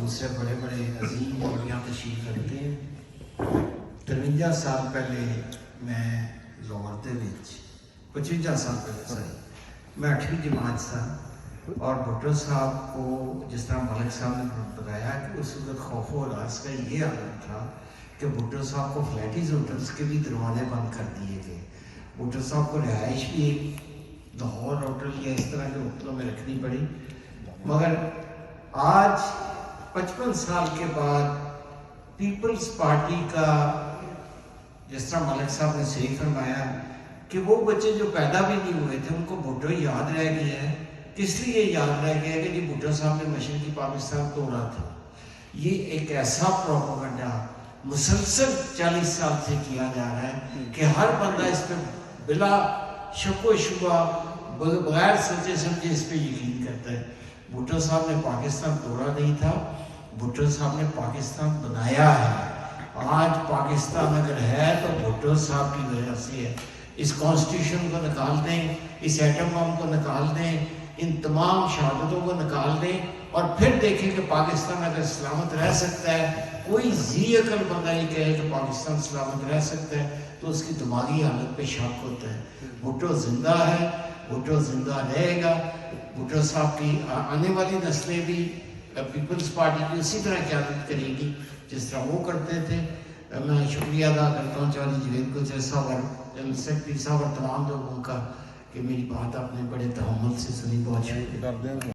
دوسرے بڑے بڑے عظیم مولویاں تشریف رکھتے ہیں۔ 53 سال پہلے میں لاہور دے وچ 55 سال پہلے میں 8ویں جماعت تھا، اور بھٹو صاحب کو جس طرح ملک صاحب نے بتایا کہ اس وقت خوف و ہراس کا یہ عالم تھا کہ بھٹو صاحب کو فلیٹیز ہوٹلس کے بھی دروازے بند کر دیے گئے۔ بھٹو صاحب کو رہائش بھی ایک لاہور ہوٹل یا اس طرح کے ہوٹلوں میں رکھنی پڑی، مگر آج 55 سال کے بعد پیپلز پارٹی کا، جس طرح ملک صاحب نے صحیح فرمایا کہ وہ بچے جو پیدا بھی نہیں ہوئے تھے ان کو بھٹو یاد رہ گیا ہے۔ کس لیے یاد رہ گیا کہ جی بھٹو صاحب نے مشرقی پاکستان توڑا تھا۔ یہ ایک ایسا پروپیگنڈا مسلسل 40 سال سے کیا جا رہا ہے کہ ہر بندہ اس پہ بلا شک و شبہ بغیر سوچے سمجھے اس پہ یقین کرتا ہے۔ بھٹو صاحب نے پاکستان توڑا نہیں تھا، بھٹو صاحب نے پاکستان بنایا ہے۔ آج پاکستان اگر ہے تو بھٹو صاحب کی وجہ سے ہے۔ اس کانسٹیٹیوشن کو نکال دیں، اس ایٹم بم کو نکال دیں، ان تمام شہادتوں کو نکال دیں، اور پھر دیکھیں کہ پاکستان اگر سلامت رہ سکتا ہے، کوئی ذی عقل بندہ یہ کہے کہ پاکستان سلامت رہ سکتا ہے تو اس کی دماغی حالت پہ شک ہوتا ہے۔ بھٹو زندہ ہے، بھٹو زندہ رہے گا۔ بھٹو صاحب کی آنے والی نسلیں بھی پیپلز پارٹی کی اسی طرح قیادت کرے گی جس طرح وہ کرتے تھے۔ میں شکریہ ادا کرتا ہوں چودھری جاوید گجر صاحب اور جنرل سیکرٹری صاحب اور تمام لوگوں کا کہ میری بات آپ نے بڑے تحمل سے سنی۔ بہت شکریہ۔